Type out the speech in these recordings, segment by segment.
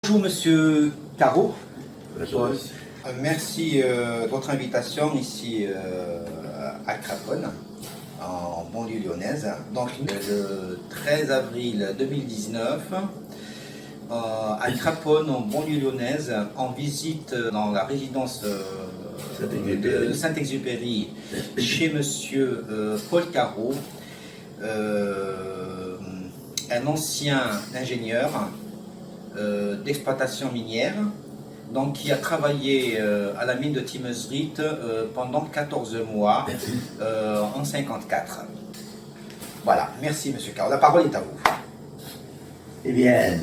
Bonjour Monsieur Caro. Bonjour. Merci de votre invitation ici à Craponne, en banlieue lyonnaise. Donc le 13 avril 2019, à Craponne, en banlieue lyonnaise, en visite dans la résidence de Saint-Exupéry chez Monsieur Paul Caro. un ancien ingénieur d'exploitation minière, donc qui a travaillé à la mine de Timezrit pendant 14 mois en 54. Voilà, merci Monsieur Caro. La parole est à vous. Eh bien,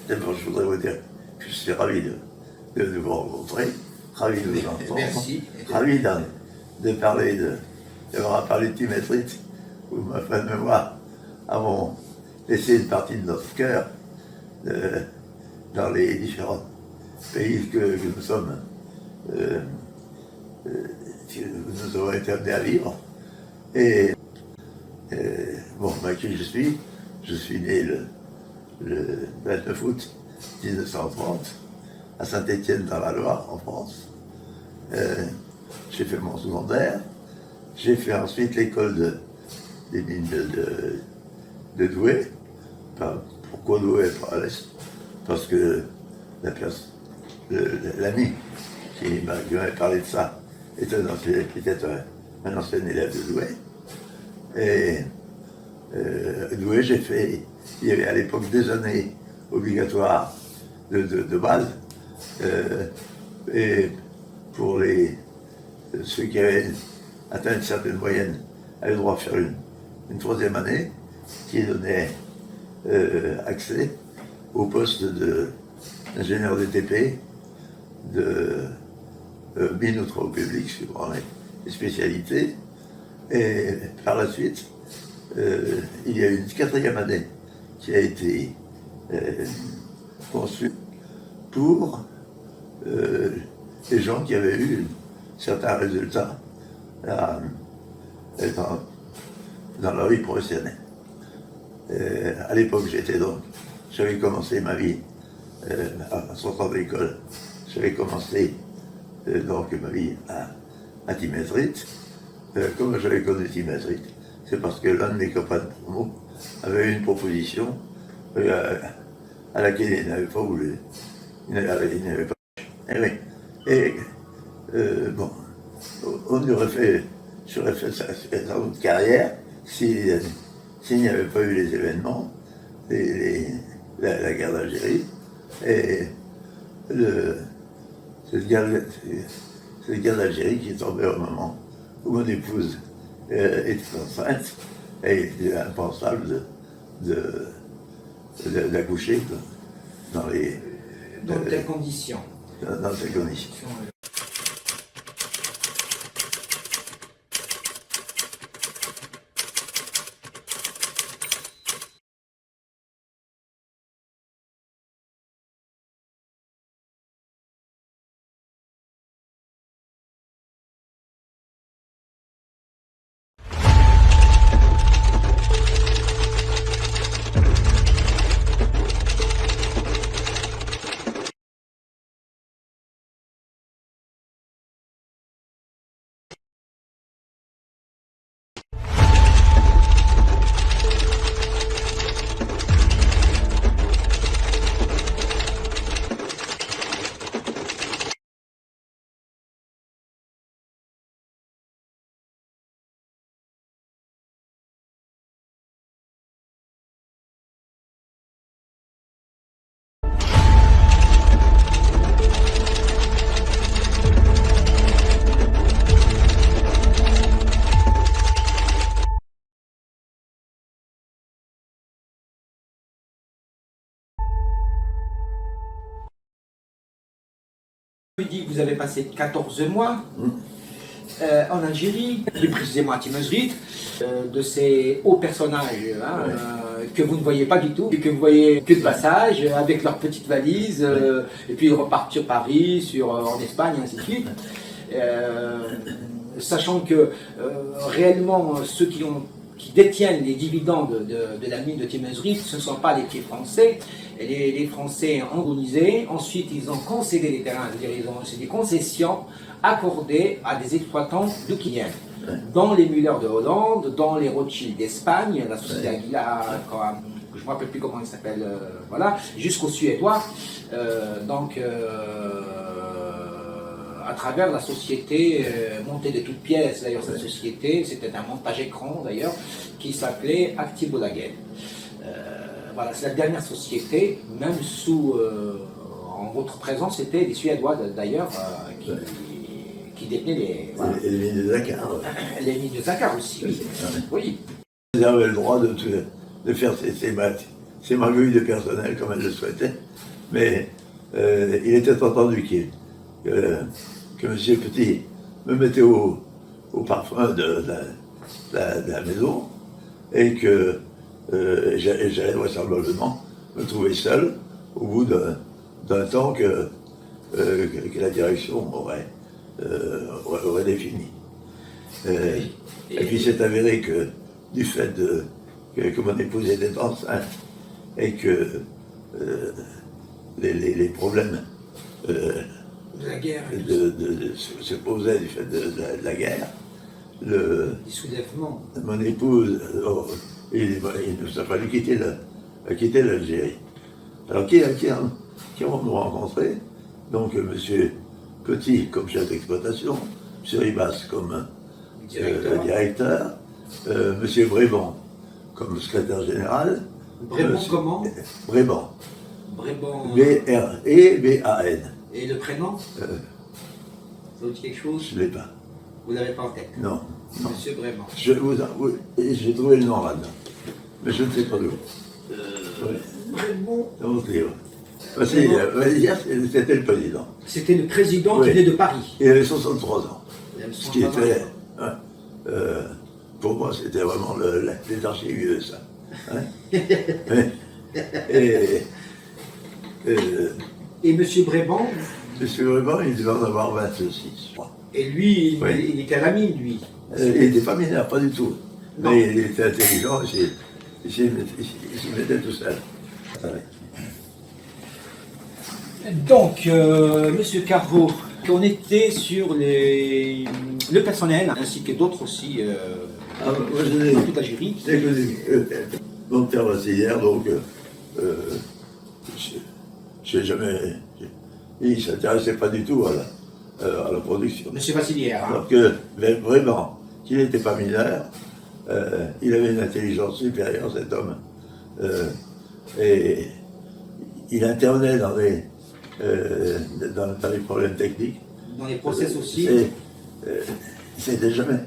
d'abord je voudrais vous dire que je suis ravi de vous rencontrer, ravi de vous entendre, merci. Ravi de parler d'avoir parlé de Timezrit, où ma femme et moi avons laissé une partie de notre cœur dans les différents pays que nous sommes, que nous avons été amenés à vivre. Et bon, qui je suis né le 29 août 1930 à Saint-Étienne dans la Loire, en France. J'ai fait mon secondaire. J'ai fait ensuite l'école des mines de Douai. Pourquoi Douai pas à l'Est? Parce que l'ami qui m'avait parlé de ça était un ancien élève de Douai. Et Douai, j'ai fait, il y avait à l'époque des années obligatoires de base. Et pour ceux qui avaient atteint une certaine moyenne, avaient le droit de faire une troisième année qui donnait accès au poste d'ingénieur DTP, de mine ou travaux publics, suivant les spécialités. Et par la suite, il y a eu une quatrième année qui a été conçue pour les gens qui avaient eu certains résultats dans leur vie professionnelle. À l'époque, j'avais commencé ma vie en sortant de l'école. J'avais commencé donc ma vie à Timezrit. Comment j'avais connu Timezrit? C'est parce que l'un de mes copains de promo avait eu une proposition à laquelle il n'avait pas voulu. Il n'avait pas. Et oui. Et bon, j'aurais fait sa autre carrière s'il n'y avait pas eu les événements, la guerre d'Algérie. Et cette guerre d'Algérie qui est tombée au moment où mon épouse était enceinte, et il était impensable d'accoucher dans quelles conditions? Dans ces conditions. Vous dites que vous avez passé 14 mois en Algérie, plus précisément à Timezrit, de ces hauts personnages que vous ne voyez pas du tout, et que vous voyez que de passage, avec leurs petites valises, et puis ils repartent sur Paris, en Espagne, et ainsi de suite. Sachant que réellement, ceux qui détiennent les dividendes de la mine de Timezrit, ce ne sont pas les pieds français. Les Français ont colonisé, ensuite ils ont concédé les terrains, c'est des concessions accordées à des exploitants de clients, dans les Müller de Hollande, dans les Rothschild d'Espagne, la société Aguilar, je ne me rappelle plus comment il s'appelle, voilà, jusqu'aux Suédois. à travers la société montée de toutes pièces. D'ailleurs, cette société, c'était un montage écran d'ailleurs, qui s'appelait Actibolagel. Voilà, c'est la dernière société, même sous, en votre présence, c'était les Suédois d'ailleurs qui détenaient les, voilà. Et les mines de Dakar. Les mines de Dakar aussi, oui. Oui. Ils avaient le droit de faire ses magouilles de personnel comme elle le souhaitait, mais il était entendu que M. Petit me mettait au parfum de la maison et que j'allais vraisemblablement me trouver seul au bout d'un temps que la direction aurait défini. Et puis c'est avéré que du fait que mon épouse était enceinte et que les problèmes De la guerre. se posaient du fait de la guerre, Les soulèvements. mon épouse, il nous a fallu quitter l'Algérie. Alors qui avons-nous rencontré? Donc M. Petit comme chef d'exploitation, M. Ribas comme directeur, M. Bréban comme secrétaire général. Bréban comment? Bréban. Bréban. B-R-E-B-A-N. Et le prénom? Ça vous dit quelque chose? Je ne l'ai pas. Vous l'avez pas en tête? Non. Monsieur Bréban. J'ai trouvé le nom là-dedans. Mais je ne sais pas d'où. Bréban. Dans votre livre. C'était le président. C'était le président qui venait de Paris. Il avait 63 ans. Il avait Ce qui 63 était, ans. pour moi, c'était vraiment les archives de ça. Hein. Et Monsieur Bréban? Monsieur Bréban, il devait en avoir 26, je crois. Et lui, Oui. il était à la mine, lui. Il n'était pas mineur, pas du tout. Non. Mais il était intelligent, il s'y mettait tout seul. Donc, Monsieur Carreau, on était sur le personnel, ainsi que d'autres aussi, Moi, je dans toute l'Algérie. j'ai connu mon père Vassilière, donc je n'ai jamais. Il ne s'intéressait pas du tout à la production. Monsieur Vassilière. Hein. Alors que, mais vraiment, qu'il n'était pas mineur, il avait une intelligence supérieure, cet homme. Et il intervenait dans les problèmes techniques. Dans les process aussi. C'était jamais.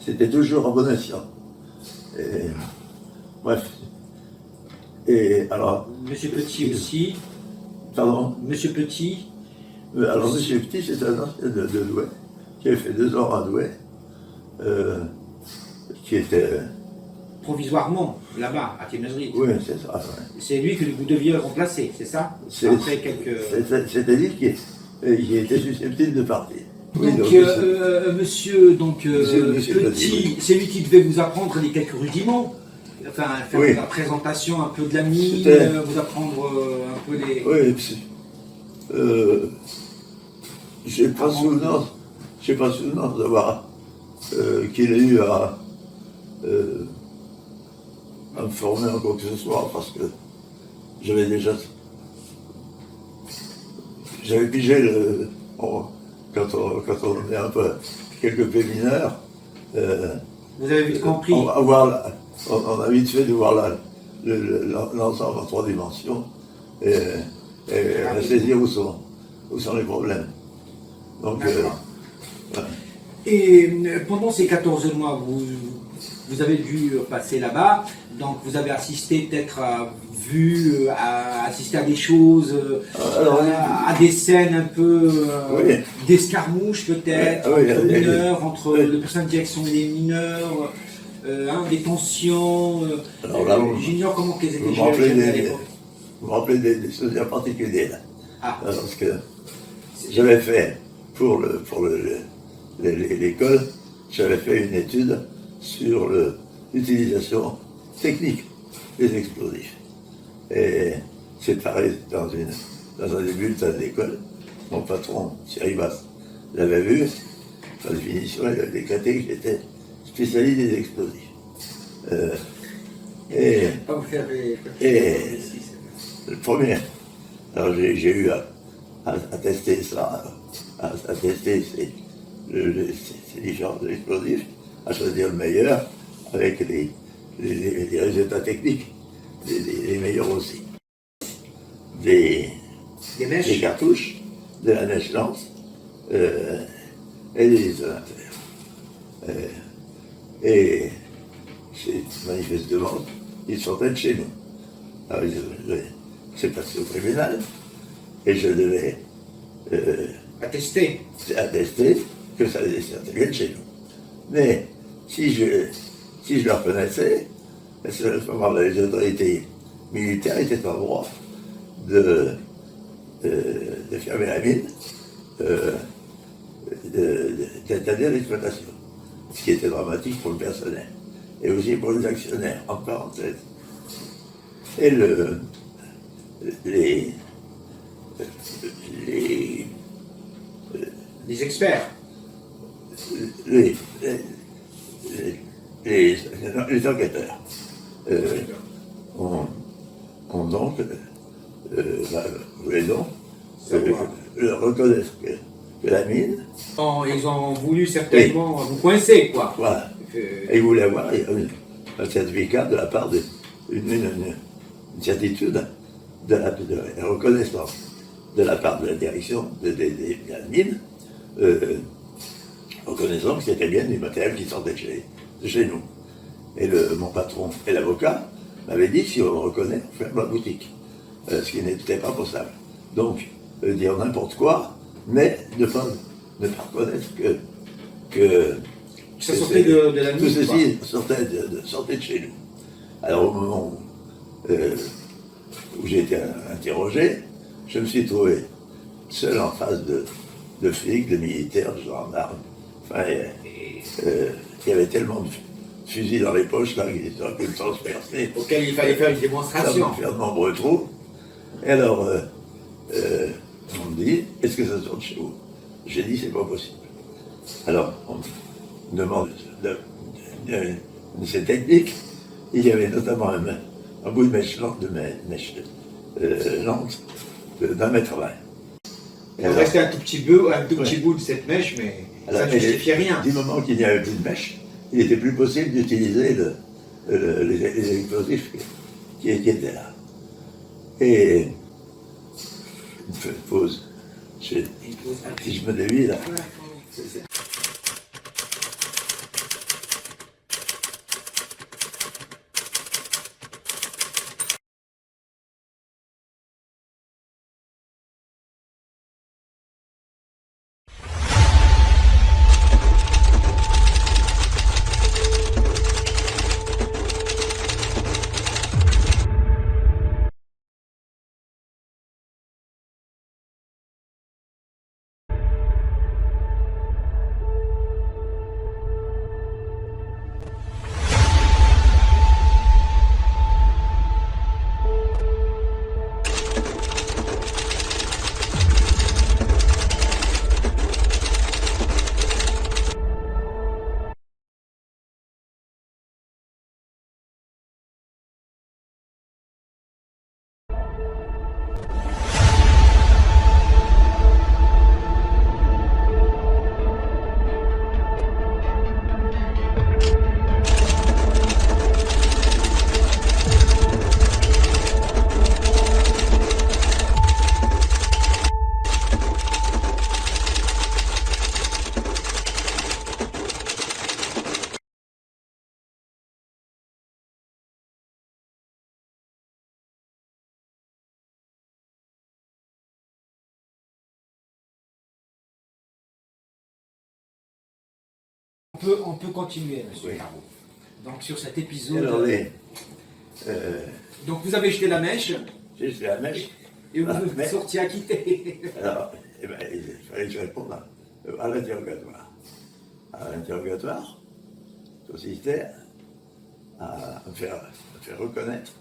C'était toujours en bon escient. Bref. Et alors. Monsieur Petit aussi. Pardon? Monsieur Petit. Alors, Monsieur Petit, c'est un ancien de Douai, qui avait fait 2 ans à Douai, qui était. Provisoirement, là-bas, à Témézerie. Oui, c'est ça. Ouais. C'est lui que vous deviez remplacer, c'est ça? Après quelques. C'était lui qui était susceptible de partir. Oui, Donc, monsieur Petit, c'est lui qui devait vous apprendre les quelques rudiments, enfin faire Oui. la présentation un peu de la mine, vous apprendre un peu les. Oui, j'ai pas souvenance d'avoir qu'il ait eu à me former en quoi que ce soit, parce que j'avais pigé quand on est un peu quelque peu mineur. Vous avez vite compris. On a vite fait de voir l'ensemble en 3 dimensions et saisir où sont les problèmes. Donc, Et pendant ces 14 mois, vous avez dû passer là-bas, donc vous avez assisté peut-être à assister à des choses, à des scènes un peu oui. d'escarmouches peut-être, Oui, entre oui, mineurs, entre oui. le personnel de direction et les mineurs, des tensions. Alors là, j'ignore comment qu'elles étaient vous me gérées à l'époque. rappelez des choses bien particulières là. Ah. Parce que j'avais fait, pour l'école, j'avais fait une étude sur l'utilisation technique des explosifs. Et c'est pareil dans un des bulletins de l'école. Mon patron, Thierry Bass, l'avait vu. Par définition, il avait décrété que j'étais spécialiste des explosifs. Vous avez et le premier, alors j'ai eu à tester ça, à tester ces différents explosifs, à choisir le meilleur avec les résultats techniques, les meilleurs aussi. Des mèches. cartouches, de la mèche lance et des détonateurs. Et c'est manifestement, ils sortaient de chez nous. Alors, c'est passé au tribunal et je devais Attester. attester que ça vient de chez nous. Mais si je le reconnaissais, à ce moment-là, les autorités militaires n'étaient pas en droit de fermer la mine, d'interdire l'exploitation. Ce qui était dramatique pour le personnel et aussi pour les actionnaires, en parenthèse. Et Les experts. les enquêteurs ont donc voulaient donc reconnaître que la mine, Ils ont voulu certainement vous coincer, quoi. voilà, et ils voulaient avoir un certificat de la part une certitude de la reconnaissance de la part de la direction de la mine, reconnaissant que c'était bien du matériel qui sortait de chez nous. Et mon patron et l'avocat m'avaient dit, si on le reconnaît, on ferme la boutique. Ce qui n'était pas possible. Donc, dire n'importe quoi, mais ne pas reconnaître que Ça sortait de la tout mine, ceci sortait de chez nous. Alors, au moment où j'ai été interrogé, je me suis trouvé seul en face de flics, de militaires, de gendarmes. Enfin, il y avait tellement de fusils dans les poches là qu'ils auraient pu me transpercer. auquel il fallait faire une Ça démonstration. va faire de nombreux trous. Et alors, on me dit, est-ce que ça sort de chez vous? J'ai dit, c'est pas possible. Alors, on me demande de ces techniques. Il y avait notamment un bout de mèche lente, d'un mètre 20. Il restait un tout petit bout de cette mèche, mais ça ne justifiait rien. Du moment qu'il n'y avait plus de mèche, il n'était plus possible d'utiliser les explosifs qui étaient là. Et une pause. Si je me dévie là. On peut continuer, monsieur Caro. Donc sur cet épisode. Alors, Donc vous avez jeté la mèche j'ai jeté la mèche. et vous êtes sorti acquitté. Alors, il fallait que je réponde à l'interrogatoire. À l'interrogatoire, consistait à me faire reconnaître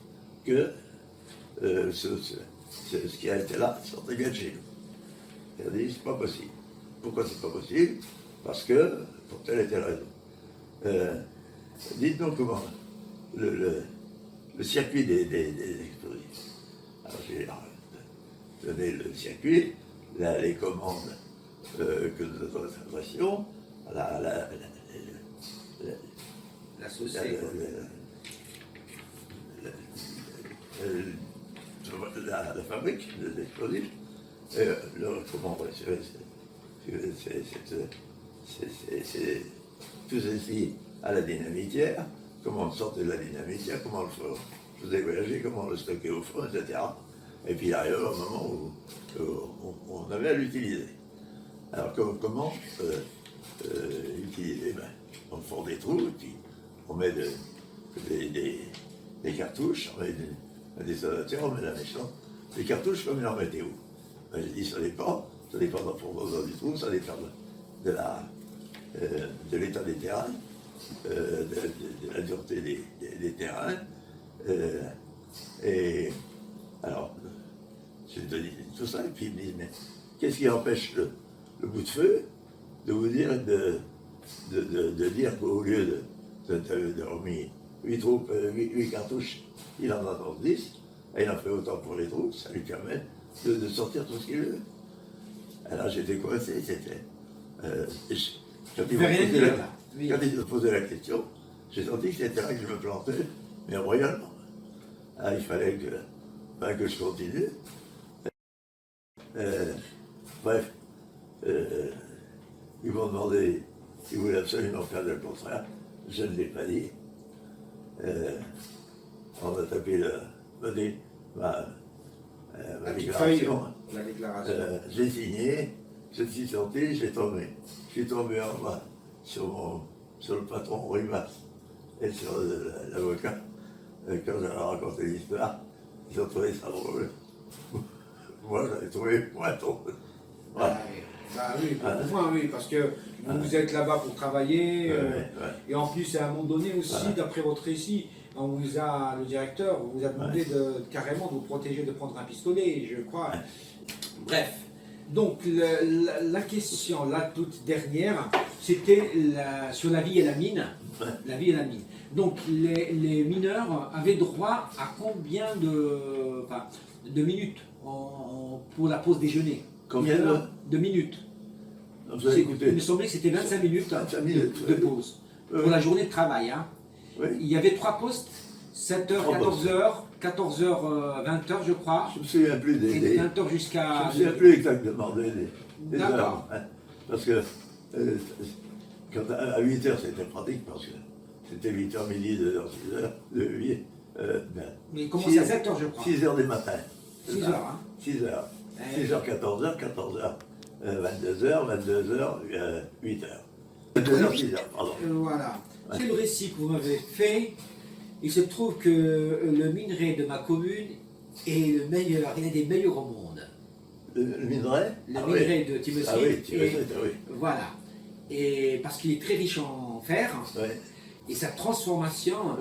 que ce qui a été là sortait bien de chez nous. Il a dit, c'est pas possible. Pourquoi c'est pas possible? Parce que, pour telle et telle raison. Dites-nous comment le circuit des explosifs. Alors j'ai donné le circuit, les commandes que nous adressions à La société. La fabrique des explosifs. Comment c'est tout ceci à la dynamitière, comment on sortait de la dynamitière, comment on le faisait voyager, comment on le stockait au fond, etc. Et puis il arrive un moment où on avait à l'utiliser. Alors comment utiliser? On fond des trous, et puis on met des cartouches, on met des soldateurs, on met la méchante. Les cartouches, comme il en mettait où? J'ai dit, ça dépend de la profondeur du trou, ça dépend de l'état des terrains, de la dureté des terrains. Et alors, j'ai donné tout ça, et puis il me dit, mais qu'est-ce qui empêche le bout de feu de vous dire, de dire qu'au lieu de remettre 8 cartouches, il en a dans 10, et il en fait autant pour les trous, ça lui permet de sortir tout ce qu'il veut. Alors j'étais coincé, c'était. Quand il me posait la question, j'ai senti que c'était là que je me plantais, mais royalement. Alors, il fallait que je continue. Bref, ils m'ont demandé s'ils voulaient absolument faire le contraire. Je ne l'ai pas dit. On a tapé ma déclaration. La déclaration. J'ai signé, je suis sorti, j'ai tombé. Je suis tombé en bas sur le patron Rumas et sur l'avocat. Quand j'avais raconté l'histoire, ils ont trouvé ça drôle. Moi, j'avais trouvé moins drôle. Voilà. Oui, pour moi, oui, parce que vous êtes là-bas pour travailler, et en plus, à un moment donné aussi, d'après votre récit, le directeur vous a demandé carrément de vous protéger, de prendre un pistolet, je crois. Bref, donc la question, la toute dernière, c'était sur la vie et la mine. La vie et la mine. Donc les mineurs avaient droit à combien de minutes pour la pause déjeuner? Combien de minutes? Il me semblait que c'était 25 minutes, de pause pour la journée de travail. Hein. Oui. Il y avait 3 postes, 7h, 14h, 14h, 20h je crois. Je ne me souviens plus des... Et de 20h jusqu'à... Je ne me souviens plus exactement des heures. Hein, parce que à 8h c'était pratique parce que c'était 8h midi, 2h, 6h, 8h. Mais il commençait à 7h je crois. 6h du matin. 6h hein. 6h. 6h, 14h, 14h, 22h, 22h, 8h. 22h, 6h, pardon. Voilà. C'est le récit que vous m'avez fait. Il se trouve que le minerai de ma commune est le meilleur, il est des meilleurs au monde. Le minerai? Le minerai de Timothy. Ah oui, oui. Voilà. Et parce qu'il est très riche en fer. Oui. Et sa transformation,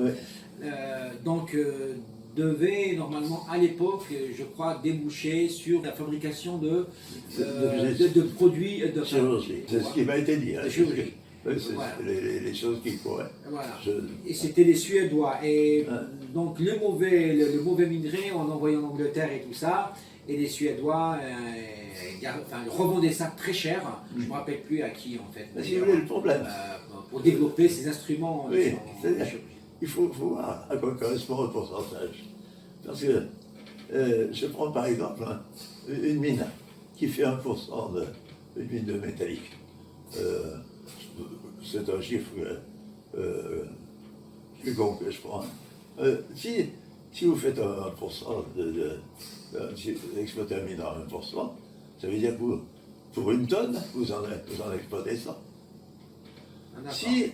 devait normalement à l'époque, je crois, déboucher sur la fabrication de produits de chirurgie. C'est ce qui m'a été dit. De chirurgie. Oui, c'est les choses qui pourraient. Voilà. Et c'était les Suédois. Et donc le mauvais minerai, on envoyait en Angleterre et tout ça. Et les Suédois revendaient ça très cher. Je ne me rappelle plus à qui en fait. Si vous voulez le problème. Pour développer ces instruments. Oui, c'est-à-dire il faut voir à quoi correspond le pourcentage. Parce que je prends par exemple une mine qui fait 1% une mine de métallique. C'est un chiffre plus con que je prends. Si vous faites 1% si vous exploitez un mine à 1%, ça veut dire que pour une tonne, vous en exploitez 100. Si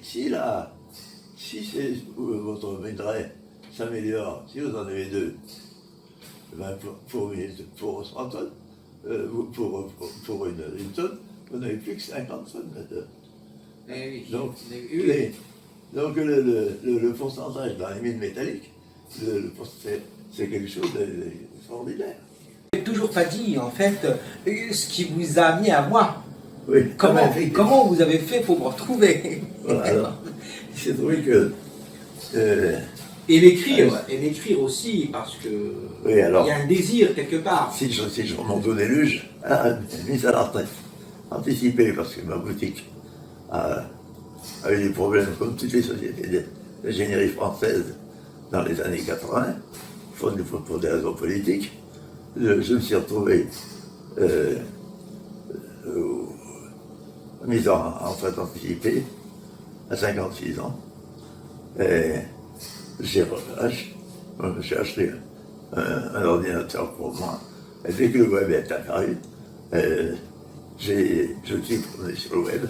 votre minerai s'améliore, si vous en avez 2, pour 100 tonnes, pour une tonne, vous n'avez plus que 50 tonnes oui. Donc le pourcentage dans les mines métalliques, c'est quelque chose d'extraordinaire. Vous n'avez toujours pas dit en fait ce qui vous a amené à moi. Oui, Comment vous avez fait pour me retrouver? Voilà, alors, il s'est trouvé que Et l'écrire aussi, parce que Oui, alors, il y a un désir quelque part. si je remonte au déluge, mise à la retraite, anticipée, parce que ma boutique a eu des problèmes comme toutes les sociétés d'ingénierie française dans les années 80, pour des raisons politiques. Je me suis retrouvé mis en retraite anticipée à 56 ans. Et j'ai acheté un ordinateur pour moi. Et dès que le web est apparu, je suis tourné sur le web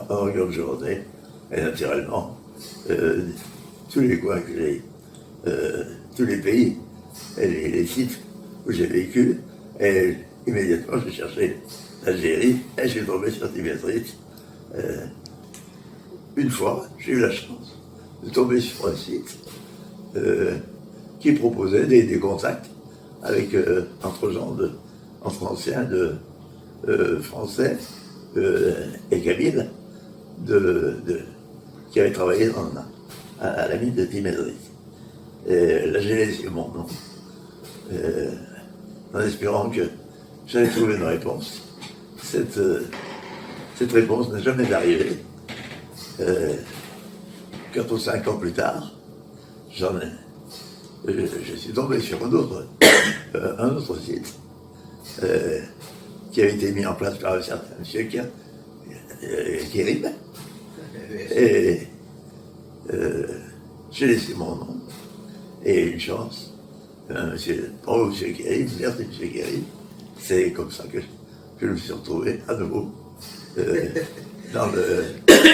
en longueur de journée. Et naturellement, tous les coins que j'ai, tous les pays et les sites où j'ai vécu, et immédiatement j'ai cherché l'Algérie et je suis tombé sur Tibetrit. Une fois, j'ai eu la chance de tomber sur un site qui proposait des contacts avec entre anciens français et kabyles qui avaient travaillé à la mine de Tibetrit. Et là, j'ai laissé mon nom en espérant que j'allais trouver une réponse. Cette réponse n'est jamais arrivée. 4 ou 5 ans plus tard, je suis tombé sur un autre site qui avait été mis en place par un certain monsieur Kérim. Et j'ai laissé mon nom. Et une chance, monsieur Kérim, merci monsieur Kérim. C'est comme ça que je me suis retrouvé à nouveau dans le...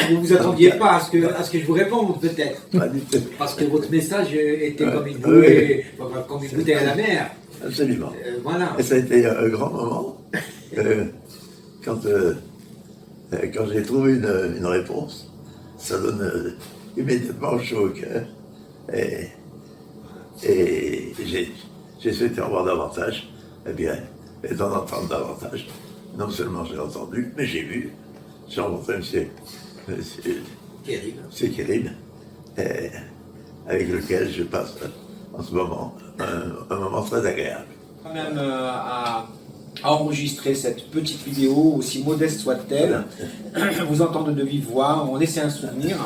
Vous ne vous attendiez pas à ce que je vous réponde, peut-être. Pas du tout. Parce que votre message était comme une bouteille, comme une bouteille à la mer. Absolument. Voilà. Et ça a été un grand moment quand j'ai trouvé une réponse. Ça donne immédiatement chaud au cœur. Et j'ai souhaité en voir davantage. Eh bien, et d'en entendre davantage. Non seulement j'ai entendu, mais j'ai vu. J'ai rencontré monsieur Kérim, avec lequel je passe en ce moment un moment très agréable. Quand même à enregistrer cette petite vidéo, aussi modeste soit-elle, vous entendre de vive voix, on laissait un souvenir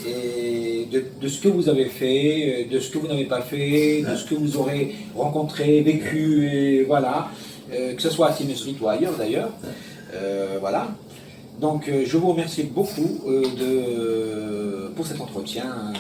et de ce que vous avez fait, de ce que vous n'avez pas fait, de ce que vous aurez rencontré, vécu, et voilà, que ce soit à Tibetrit ou ailleurs d'ailleurs, voilà. Donc je vous remercie beaucoup pour cet entretien,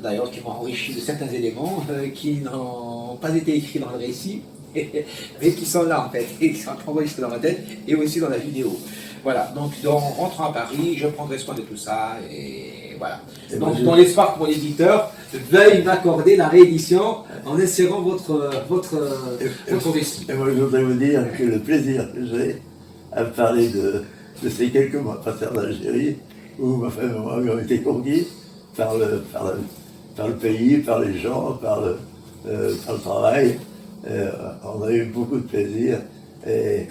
d'ailleurs qui m'a enrichi de certains éléments qui n'ont pas été écrits dans le récit, mais qui sont là en fait, et qui sont enregistrés dans ma tête et aussi dans la vidéo. Voilà, donc en rentrant à Paris, je prendrai soin de tout ça, et voilà. Donc dans l'espoir que mon éditeur veuille m'accorder la réédition en insérant votre récit. Et moi je voudrais vous dire que le plaisir que j'ai à parler de ces quelques mois passés en Algérie, où ma femme et moi avons été conquis par le pays, par les gens, par le travail. On a eu beaucoup de plaisir et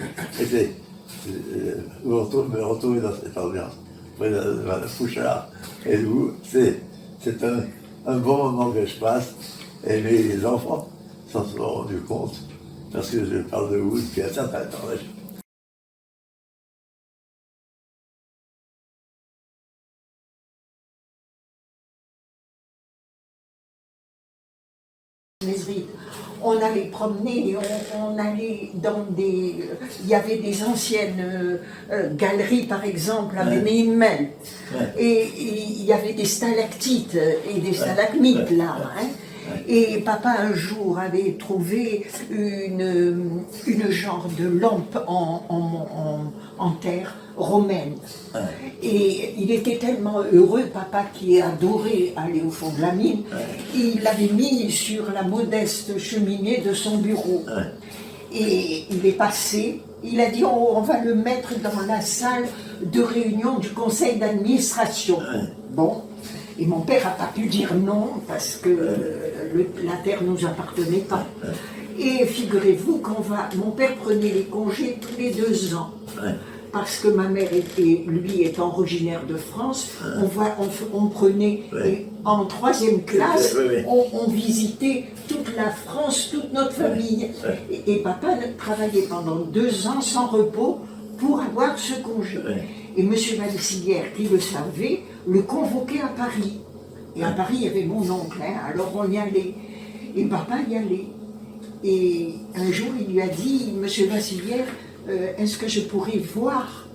me retrouver dans cette ambiance, près de la Fouchard et vous, c'est un bon moment que je passe, et mes enfants s'en sont rendus compte, parce que je parle de vous depuis un certain temps. On allait promener, on allait dans des... Il y avait des anciennes galeries, par exemple, à Ménimel. Et il y avait des stalactites et des stalagmites là. Hein. Et papa, un jour, avait trouvé une genre de lampe en terre romaine. Et il était tellement heureux, papa, qui adorait aller au fond de la mine, il l'avait mis sur la modeste cheminée de son bureau. Et il est passé, il a dit on va le mettre dans la salle de réunion du conseil d'administration. Bon, et mon père n'a pas pu dire non parce que la terre ne nous appartenait pas. Et figurez-vous mon père prenait les congés tous les 2 ans. parce que ma mère était, lui étant originaire de France, on prenait, et en 3e classe, on visitait toute la France, toute notre famille. Et papa travaillait pendant 2 ans sans repos pour avoir ce congé. Et M. Valsilière, qui le savait, le convoquait à Paris. Et à Paris, il y avait mon oncle, hein, alors on y allait. Et papa y allait. Et un jour, il lui a dit, M. Valsilière, est-ce que je pourrais voir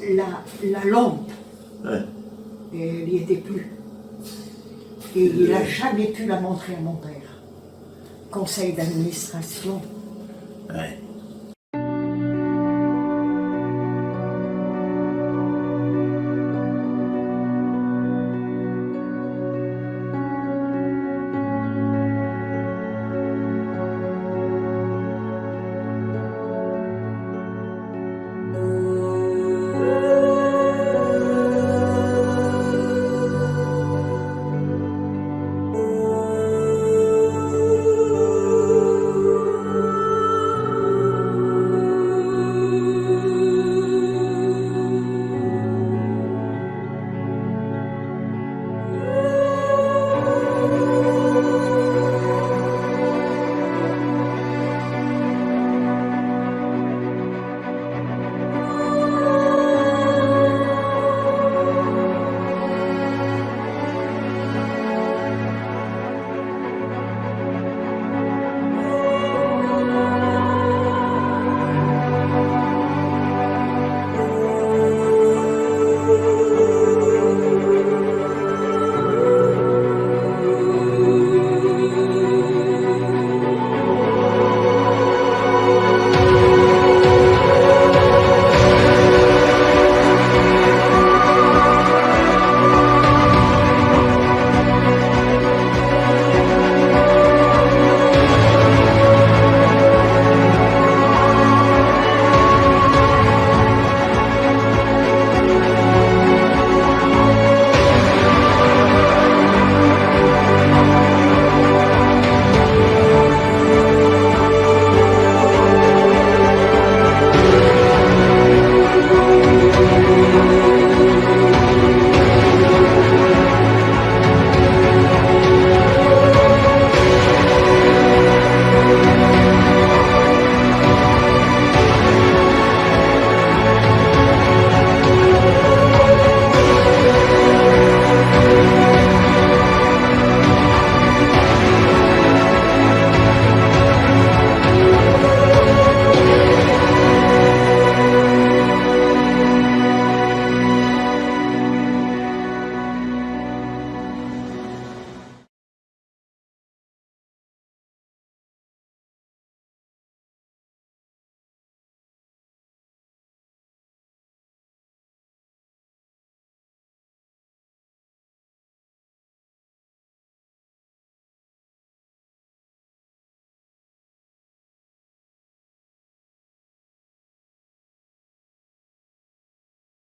la lampe? Et elle n'y était plus. Et il n'a jamais pu la montrer à mon père. Conseil d'administration.